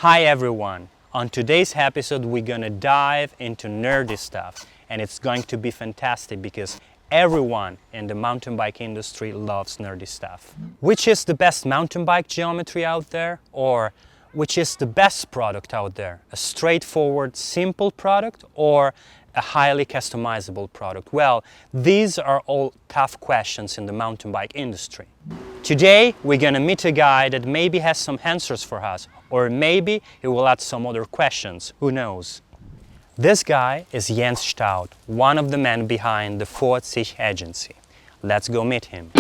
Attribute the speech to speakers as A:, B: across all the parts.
A: Hi everyone! On today's episode we're gonna dive into nerdy stuff, and it's going to be fantastic because everyone in the mountain bike industry loves nerdy stuff. Which is the best mountain bike geometry out there, or which is the best product out there? A straightforward, simple product or a highly customizable product? Well, these are all tough questions in the mountain bike industry. Today we're gonna meet a guy that maybe has some answers for us, or maybe he will add some other questions, who knows. This guy is Jens Staudt, one of the men behind the Ford Sich agency. Let's go meet him.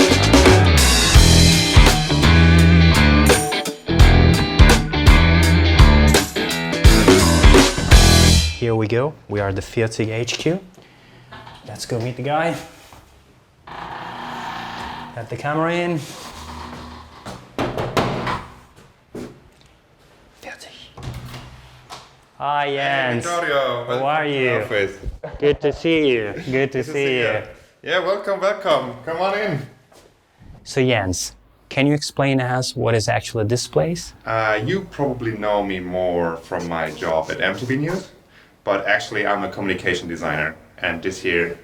A: Here we go, we are at the Fiat Sich HQ. Let's go meet the guy. Let the camera in. Hi Jens.
B: Hey, Editorial.
A: How are you? Good to see you. Good to see you.
B: Yeah, welcome. Come on in.
A: So Jens, can you explain us what is actually this place?
B: You probably know me more from my job at MTB News, but actually I'm a communication designer, and this here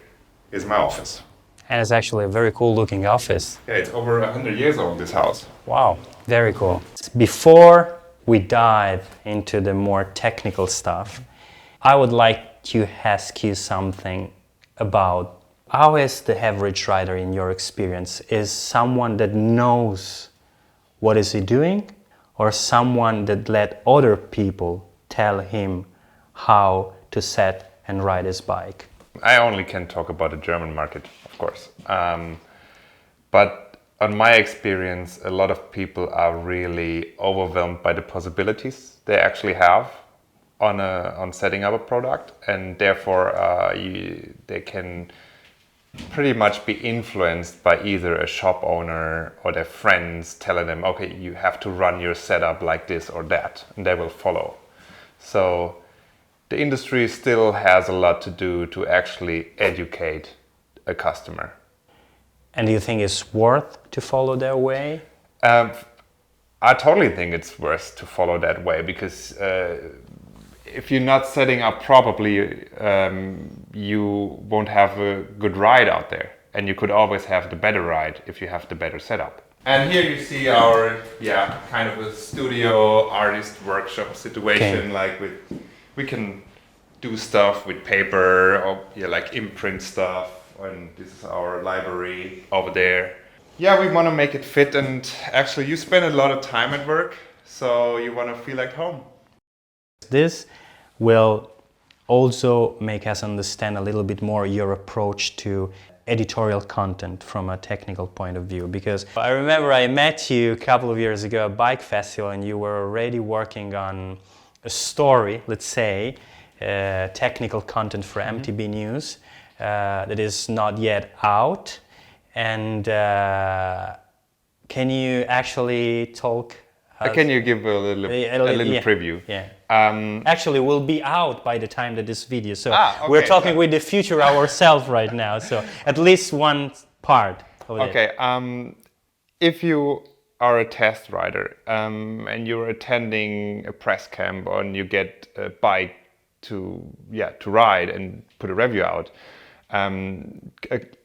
B: is my office.
A: And it's actually a very cool looking office.
B: Yeah, it's over 100 years old, this house.
A: Wow, very cool. Before we dive into the more technical stuff, I would like to ask you something about how is the average rider in your experience? Is someone that knows what is he doing, or someone that let other people tell him how to set and ride his bike?
B: I only can talk about the German market, of course. But on my experience, a lot of people are really overwhelmed by the possibilities they actually have on setting up a product, and therefore they can pretty much be influenced by either a shop owner or their friends telling them, okay, you have to run your setup like this or that, and they will follow. So the industry still has a lot to do to actually educate a customer.
A: And do you think it's worth to follow their way?
B: I totally think it's worth to follow that way, because if you're not setting up properly, you won't have a good ride out there. And you could always have the better ride if you have the better setup. And here you see our, kind of a studio artist workshop situation.
A: Okay.
B: We can do stuff with paper, or like imprint stuff. And this is our library over there. Yeah, we want to make it fit, and actually you spend a lot of time at work, so you want to feel like home.
A: This will also make us understand a little bit more your approach to editorial content from a technical point of view, because I remember I met you a couple of years ago at Bike Festival, and you were already working on a story, let's say, technical content for MTB News. That is not yet out, and can you actually talk?
B: Can you give a little preview?
A: Yeah. Actually, we'll be out by the time that this video. So
B: okay.
A: We're talking with the future ourselves right now. So at least one part of it.
B: Okay. If you are a test rider and you're attending a press camp, and you get a bike to ride and put a review out.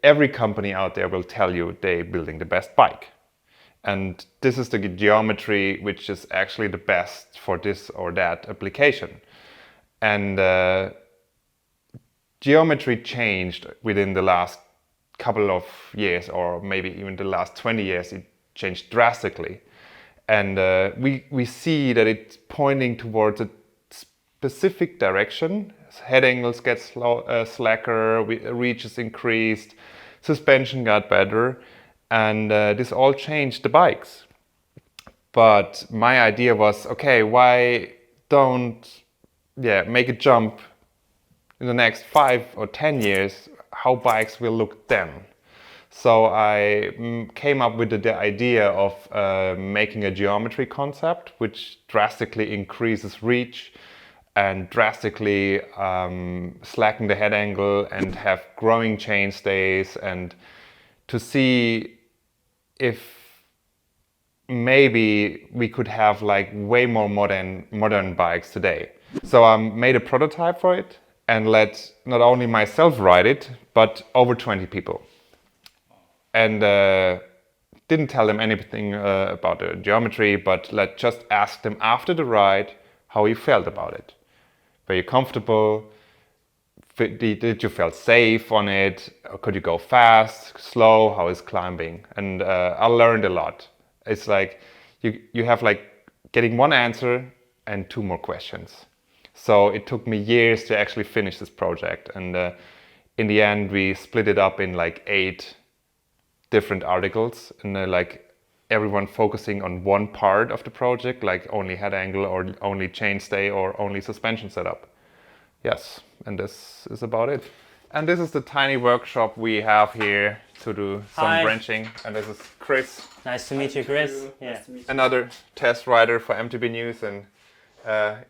B: Every company out there will tell you they're building the best bike, and this is the geometry which is actually the best for this or that application. And geometry changed within the last couple of years, or maybe even the last 20 years. It changed drastically, and we see that it's pointing towards a specific direction. Head angles get slacker, reach is increased, suspension got better, and this all changed the bikes. But my idea was, okay, why don't make a jump in the next 5 or 10 years, how bikes will look then? So I came up with the idea of making a geometry concept which drastically increases reach and drastically slacken the head angle and have growing chainstays, and to see if maybe we could have like way more modern bikes today. So I made a prototype for it and let not only myself ride it, but over 20 people. And didn't tell them anything about the geometry, but just ask them after the ride how you felt about it. Were you comfortable? Did you feel safe on it? Could you go fast, slow? How is climbing? And I learned a lot. It's like you have like getting one answer and two more questions. So it took me years to actually finish this project. And in the end, we split it up in like 8 different articles, and like everyone focusing on one part of the project, like only head angle or only chainstay or only suspension setup. Yes, and this is about it. And this is the tiny workshop we have here to do some
A: Hi.
B: branching. And this is Chris.
A: Nice to meet you, Chris. Yeah.
C: Nice to meet you.
B: Another test rider for MTB News, and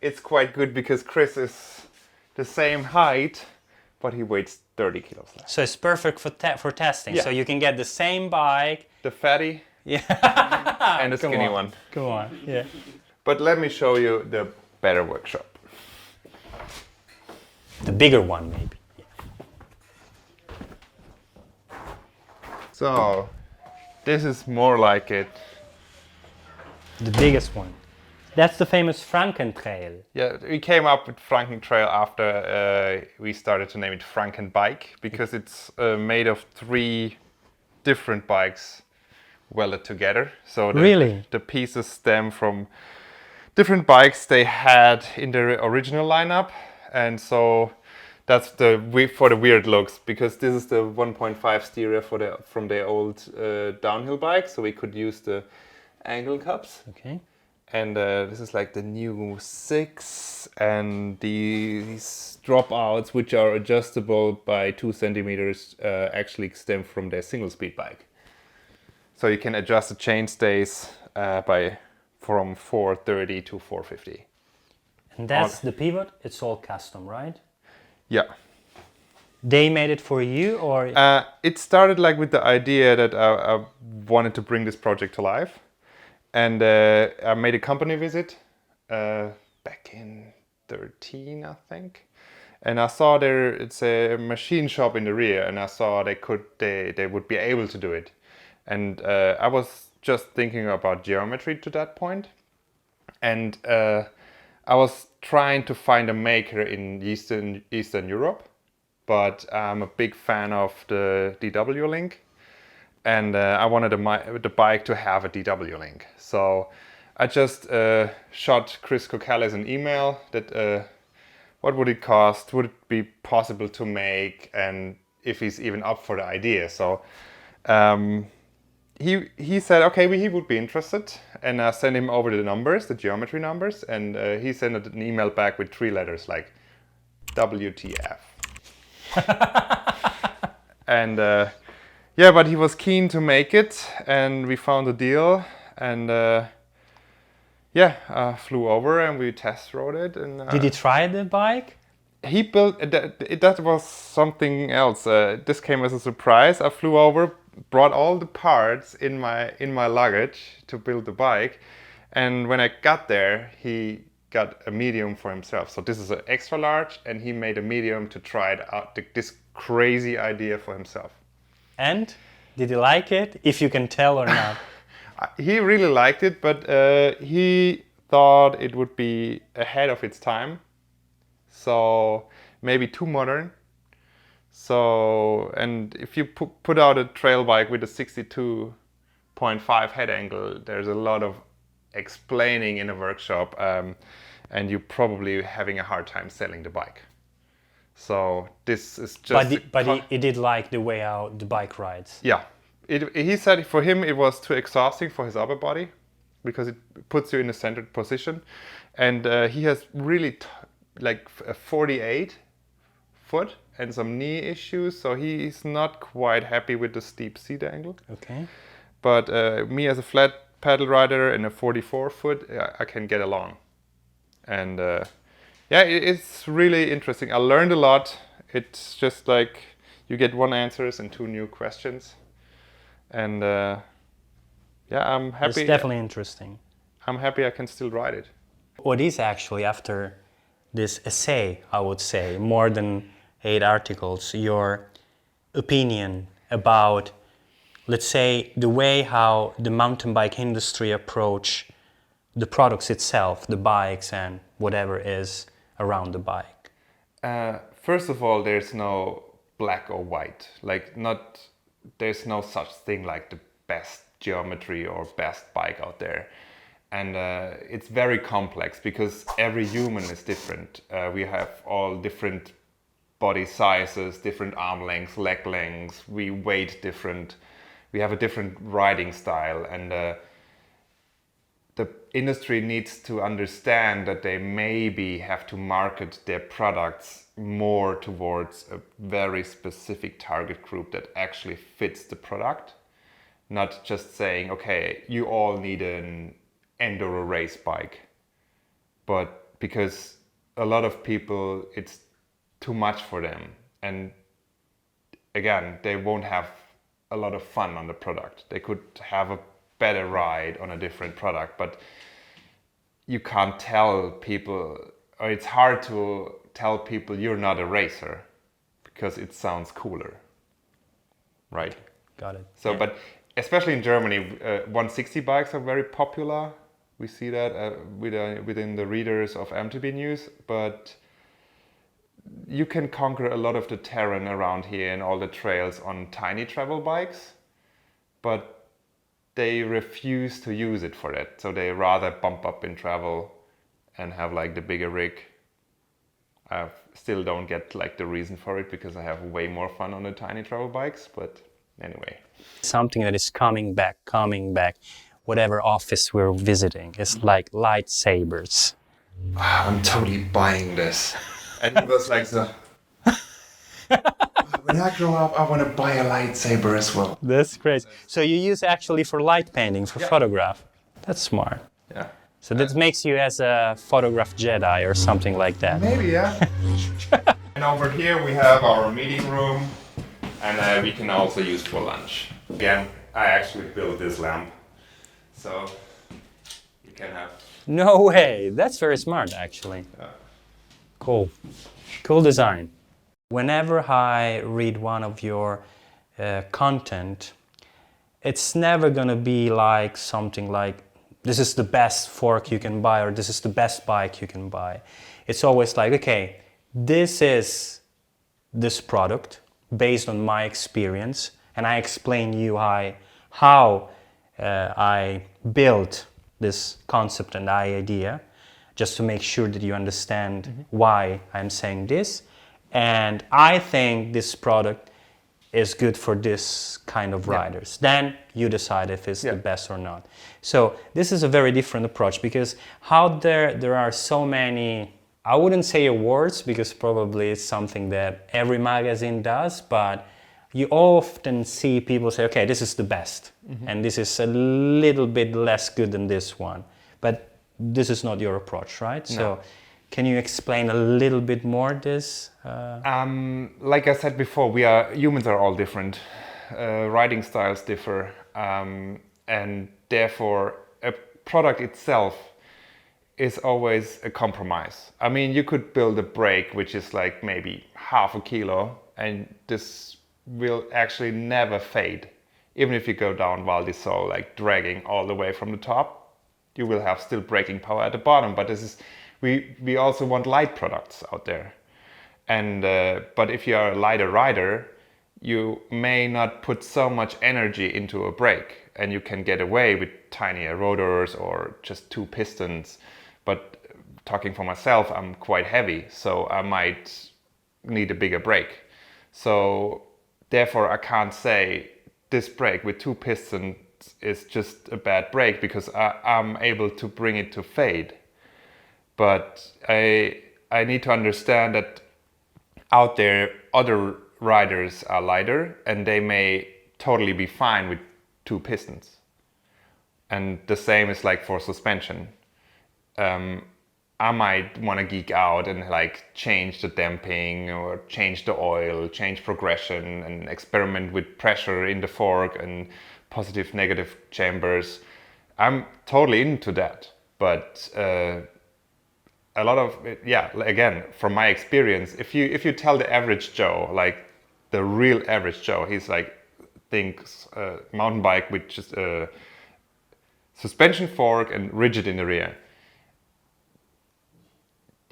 B: it's quite good because Chris is the same height, but he weighs 30 kilos less.
A: So it's perfect for testing.
B: Yeah.
A: So you can get the same bike.
B: The fatty
A: Yeah.
B: and the skinny one.
A: Come on. Yeah.
B: But let me show you the better workshop.
A: The bigger one, maybe.
B: So this is more like it.
A: The biggest one. That's the famous Franken Trail.
B: Yeah, we came up with Franken Trail after we started to name it Franken Bike, because it's made of 3 different bikes welded together. So
A: Really?
B: the pieces stem from different bikes they had in their original lineup, and so that's for the weird looks, because this is the 1.5 stereo from the old downhill bike, so we could use the angle cups.
A: Okay.
B: And this is like the new 6, and these dropouts, which are adjustable by 2 centimeters, actually stem from their single speed bike. So you can adjust the chainstays from 430 to 450.
A: And that's the pivot. It's all custom, right?
B: Yeah.
A: They made it for you, or?
B: It started like with the idea that I wanted to bring this project to life. And I made a company visit back in 13, I think. And I saw it's a machine shop in the rear, and I saw they would be able to do it. And I was just thinking about geometry to that point. And I was trying to find a maker in Eastern Europe, but I'm a big fan of the DW link. And I wanted the bike to have a DW link. So I just shot Chris Kokales an email that what would it cost? Would it be possible to make? And if he's even up for the idea. So he said, okay, he would be interested. And I sent him over the numbers, the geometry numbers. And he sent an email back with 3 letters like WTF. And yeah, but he was keen to make it, and we found a deal, and yeah, flew over and we test rode it. And
A: Did you try the bike?
B: he built that was something else. This came as a surprise. I flew over, brought all the parts in my luggage to build the bike, and when I got there, he got a medium for himself. So this is an extra large, and he made a medium to try it out. This crazy idea for himself.
A: And did you like it? If you can tell or not.
B: He really liked it, but he thought it would be ahead of its time. So maybe too modern. So, and if you put out a trail bike with a 62.5 head angle, there's a lot of explaining in a workshop, and you're probably having a hard time selling the bike. So this is just...
A: But he did like the way how the bike rides.
B: Yeah. He said for him it was too exhausting for his upper body, because it puts you in a centered position. And he has really like a 48 foot and some knee issues. So he's not quite happy with the steep seat angle.
A: Okay.
B: But me as a flat pedal rider and a 44 foot, I can get along. And yeah, it's really interesting. I learned a lot. It's just like you get 1 answers and 2 new questions. And Yeah, I'm
A: It's
B: happy.
A: definitely interesting.
B: I'm happy I can still ride it.
A: What is actually, after this essay, I would say, more than 8 articles, your opinion about, let's say, the way how the mountain bike industry approach the products itself, the bikes and whatever is around the bike?
B: First of all, there's no black or white. Like, not there's no such thing like the best geometry or best bike out there. And it's very complex because every human is different. We have all different body sizes, different arm lengths, leg lengths. We weight different. We have a different riding style, and the industry needs to understand that they maybe have to market their products more towards a very specific target group that actually fits the product, not just saying, okay, you all need an enduro race bike, but because a lot of people, it's too much for them, and again, they won't have a lot of fun on the product. They could have a better ride on a different product, but you can't tell people, or it's hard to tell people you're not a racer because it sounds cooler, right?
A: Got it.
B: So,
A: Yeah.
B: but especially in Germany, 160 bikes are very popular. We see that within the readers of MTB News, but you can conquer a lot of the terrain around here and all the trails on tiny travel bikes, but they refuse to use it for that. So they rather bump up in travel and have like the bigger rig. I still don't get like the reason for it because I have way more fun on the tiny travel bikes, but anyway.
A: Something that is coming back, whatever office we're visiting, is like lightsabers.
B: I'm totally buying this. And he was like, so, when I grow up, I want to buy a lightsaber as well.
A: That's great. So you use actually for light painting, for photograph. That's smart.
B: Yeah.
A: So that makes you as a photograph Jedi or something like that.
B: Maybe, yeah. And over here we have our meeting room, and we can also use for lunch. Again, I actually built this lamp, so you can have.
A: No way. That's very smart, actually.
B: Yeah.
A: Cool. Cool design. Whenever I read one of your content, it's never gonna be like something like, this is the best fork you can buy, or this is the best bike you can buy. It's always like, okay, this is this product based on my experience, and I explain you how I built this concept and idea, just to make sure that you understand why I'm saying this. And I think this product is good for this kind of riders. Then you decide if it's the best or not. So this is a very different approach, because out there are so many, I wouldn't say awards, because probably it's something that every magazine does, but you often see people say, okay, this is the best, and this is a little bit less good than this one. But this is not your approach, right?
B: No.
A: So can you explain a little bit more this?
B: Like I said before, humans are all different. Riding styles differ, and therefore a product itself is always a compromise. I mean, you could build a brake which is like maybe half a kilo, and this will actually never fade. Even if you go down Val di Sol, like dragging all the way from the top, you will have still braking power at the bottom. But this is, we also want light products out there. And but if you are a lighter rider, you may not put so much energy into a brake, and you can get away with tinier rotors or just 2 pistons. But talking for myself, I'm quite heavy, so I might need a bigger brake. So therefore I can't say this brake with 2 pistons is just a bad brake, because I'm able to bring it to fade. But I need to understand that out there other riders are lighter, and they may totally be fine with 2 pistons. And the same is like for suspension. I might want to geek out and like change the damping or change the oil, change progression, and experiment with pressure in the fork and positive, negative chambers. I'm totally into that, but a lot of it, yeah, again, from my experience, if you tell the average Joe, like the real average Joe, he's like thinks mountain bike with just a suspension fork and rigid in the rear.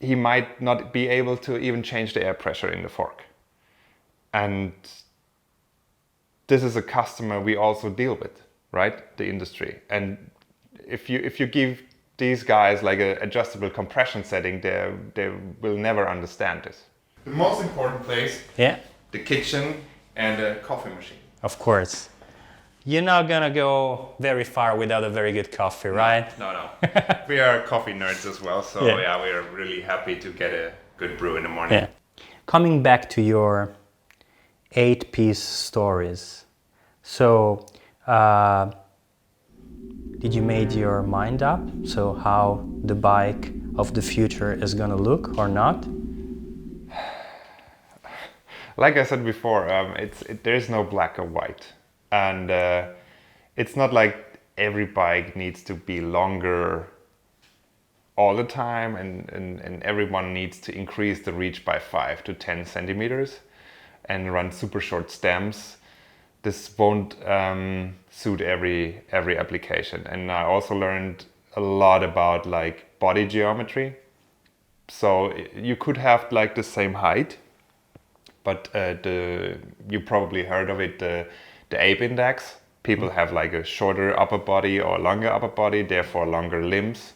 B: He might not be able to even change the air pressure in the fork. And this is a customer we also deal with, right? The industry. And if you give these guys like an adjustable compression setting, they will never understand this. The most important place,
A: Yeah,
B: the kitchen and the coffee machine.
A: of course. You're not gonna go very far without a very good coffee, right?
B: No. We are coffee nerds as well, so
A: Yeah.
B: yeah, we are really happy to get a good brew in the morning.
A: Yeah. Coming back to your 8-piece stories. So, did you made your mind up? So how the bike of the future is gonna look or not?
B: Like I said before, there is no black or white, and it's not like every bike needs to be longer all the time, and everyone needs to increase the reach by 5 to 10 centimeters and run super short stems. This won't suit every application. And I also learned a lot about like body geometry. So you could have like the same height, but you probably heard of it, the ape index. People have like a shorter upper body or longer upper body, therefore longer limbs.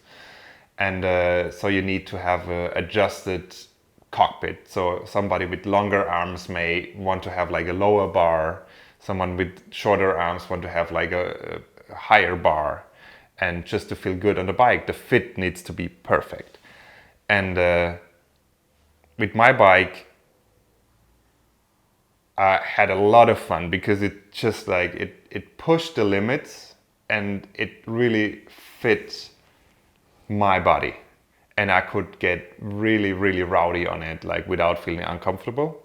B: And so you need to have an adjusted cockpit. So somebody with longer arms may want to have like a lower bar. Someone with shorter arms want to have like a higher bar. And just to feel good on the bike, the fit needs to be perfect. And with my bike, I had a lot of fun because it just like, it pushed the limits and it really fit my body. And I could get really, really rowdy on it, like without feeling uncomfortable.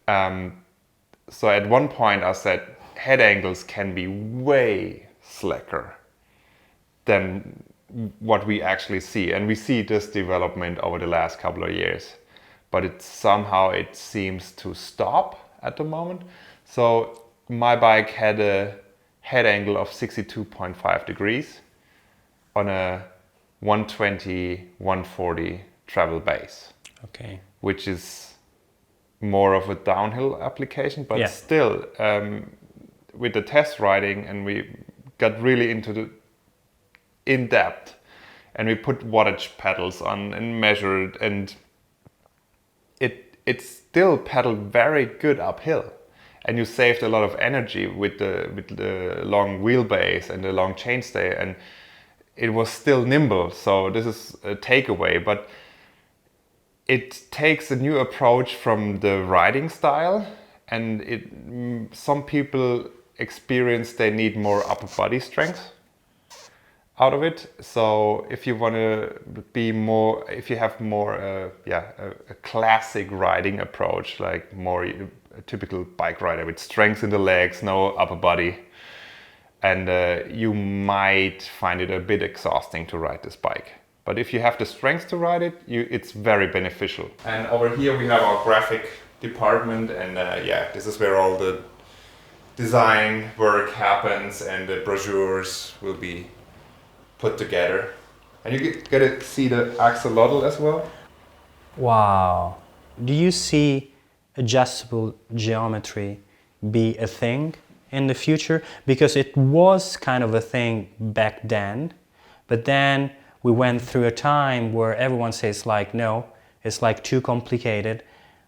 B: So at one point I said, head angles can be way slacker than what we actually see. And we see this development over the last couple of years, but it seems to stop at the moment. So my bike had a head angle of 62.5 degrees on a 120, 140 travel base.
A: Okay.
B: Which is more of a downhill application, but still with the test riding, and we got really into the in depth, and we put wattage pedals on and measured, and it still pedaled very good uphill, and you saved a lot of energy with the long wheelbase and the long chainstay, and it was still nimble. So this is a takeaway, but it takes a new approach from the riding style, and some people experience they need more upper body strength out of it. So if you want to be more, if you have more a classic riding approach, like more a typical bike rider with strength in the legs, no upper body, and you might find it a bit exhausting to ride this bike. But if you have the strength to ride it, it's very beneficial. And over here we have our graphic department, and this is where all the design work happens, and the brochures will be put together. And you get to see the axolotl as well.
A: Wow. Do you see adjustable geometry be a thing in the future? Because it was kind of a thing back then, but then we went through a time where everyone says like, no, it's like too complicated.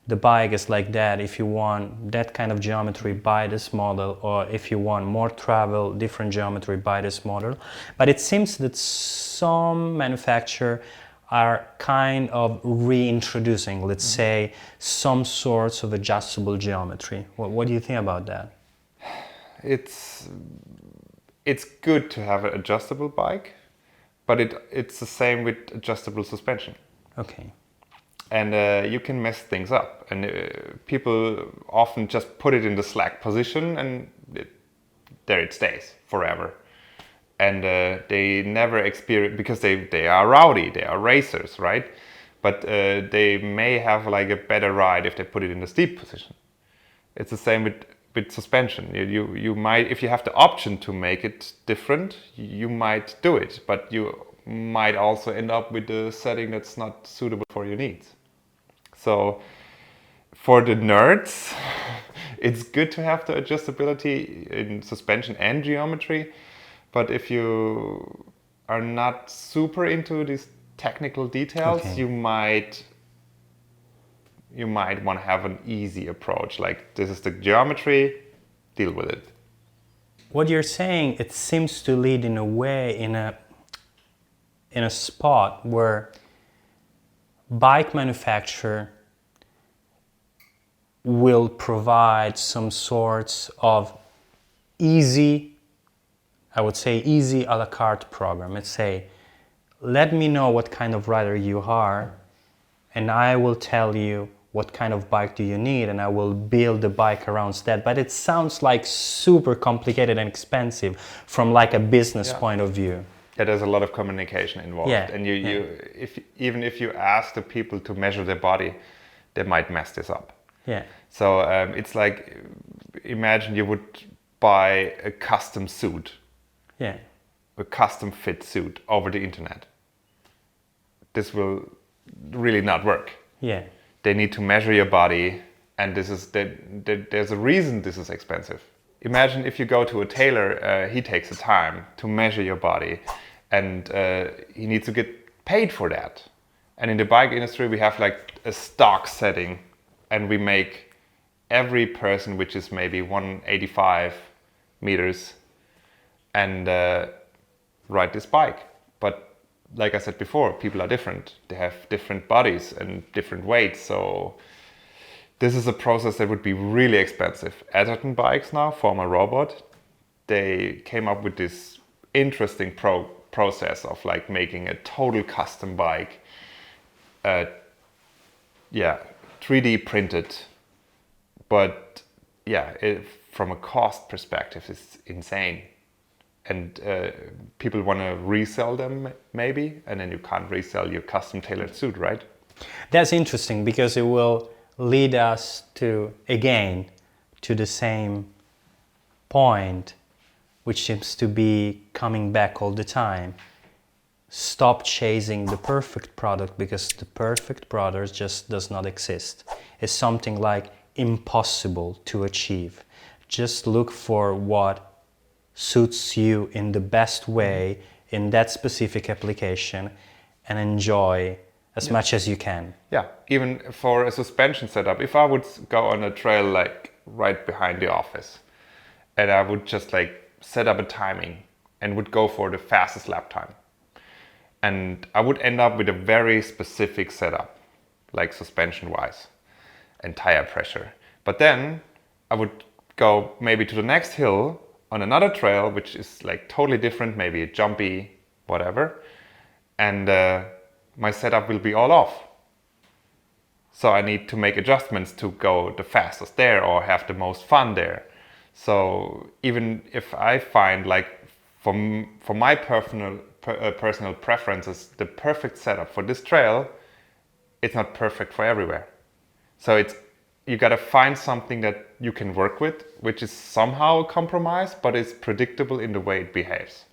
A: The bike is like that. If you want that kind of geometry, buy this model. Or if you want more travel, different geometry, buy this model. But it seems that some manufacturers are kind of reintroducing, let's say, some sorts of adjustable geometry. What do you think about that?
B: It's good to have an adjustable bike, but it's the same with adjustable suspension.
A: Okay.
B: And you can mess things up, and people often just put it in the slack position, and there it stays forever. And they never experience, because they are rowdy, they are racers, right? But they may have like a better ride if they put it in the steep position. It's the same with suspension. You might, if you have the option to make it different, you might do it, but you might also end up with a setting that's not suitable for your needs. So for the nerds, it's good to have the adjustability in suspension and geometry. But if you are not super into these technical details,
A: Okay.
B: you might want to have an easy approach. Like, this is the geometry, deal with it.
A: What you're saying, it seems to lead in a way in a spot where bike manufacturer will provide some sorts of easy, I would say easy a la carte program. Let's say, let me know what kind of rider you are, and I will tell you what kind of bike do you need, and I will build the bike around that. But it sounds like super complicated and expensive from like a business point of view.
B: Yeah, there's a lot of communication involved.
A: Yeah,
B: And even if you ask the people to measure their body, they might mess this up.
A: Yeah.
B: So it's like, imagine you would buy a custom suit,
A: Yeah.
B: a custom fit suit over the internet. This will really not work.
A: Yeah.
B: They need to measure your body, and there's a reason this is expensive. Imagine if you go to a tailor, he takes the time to measure your body, and he needs to get paid for that. And in the bike industry, we have like a stock setting, and we make every person, which is maybe 185 meters, and ride this bike. But like I said before, people are different. They have different bodies and different weights. So this is a process that would be really expensive. Editorial bikes now, former robot, they came up with this interesting process of like making a total custom bike. 3D printed. But yeah, from a cost perspective, it's insane. And people want to resell them maybe, and then you can't resell your custom tailored suit, right?
A: That's interesting, because it will lead us to, again, to the same point, which seems to be coming back all the time. Stop chasing the perfect product, because the perfect product just does not exist. It's something like impossible to achieve. Just look for what suits you in the best way in that specific application, and enjoy as much as you can.
B: Yeah, even for a suspension setup, if I would go on a trail like right behind the office, and I would just like set up a timing and would go for the fastest lap time, and I would end up with a very specific setup, like suspension wise and tire pressure. But then I would go maybe to the next hill on another trail, which is like totally different, maybe a jumpy, whatever, and my setup will be all off. So I need to make adjustments to go the fastest there or have the most fun there. So even if I find like for my personal preferences, the perfect setup for this trail, it's not perfect for everywhere. So you gotta find something that you can work with, which is somehow a compromise, but it's predictable in the way it behaves.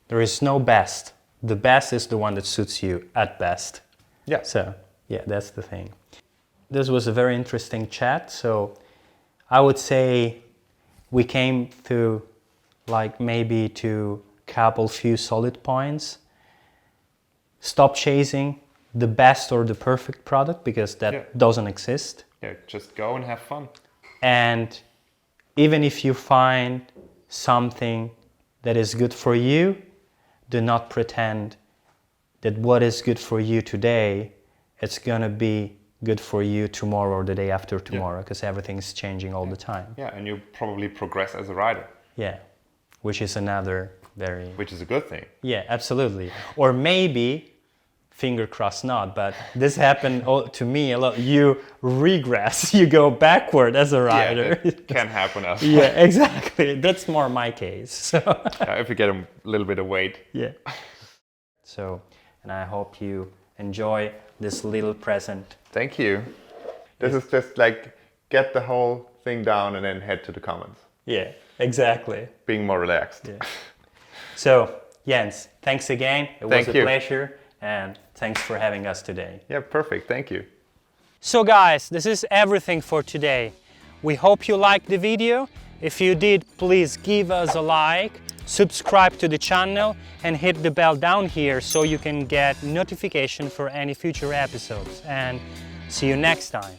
A: There is no best. The best is the one that suits you at best.
B: Yeah.
A: So, yeah, that's the thing. This was a very interesting chat. So I would say we came through like maybe to few solid points. Stop chasing the best or the perfect product, because that doesn't exist.
B: Yeah, just go and have fun.
A: And even if you find something that is good for you, do not pretend that what is good for you today, it's gonna be good for you tomorrow or the day after tomorrow, because everything is changing all the time.
B: Yeah, and you probably progress as a rider.
A: Yeah, which is another
B: Which is a good thing.
A: Yeah, absolutely. Or maybe finger crossed not, but this happened to me a lot. You regress, you go backward as a rider.
B: Yeah, it can happen as well.
A: Yeah, exactly. That's more my case. So.
B: If you get a little bit of weight.
A: Yeah. So, and I hope you enjoy this little present.
B: Thank you. This is just like get the whole thing down and then head to the comments.
A: Yeah, exactly.
B: Being more relaxed.
A: Yeah. So, Jens, thanks again. It was a pleasure, and thanks for having us today.
B: Yeah, perfect. Thank you.
A: So guys, this is everything for today. We hope you liked the video. If you did, please give us a like, subscribe to the channel, and hit the bell down here so you can get notification for any future episodes. And see you next time.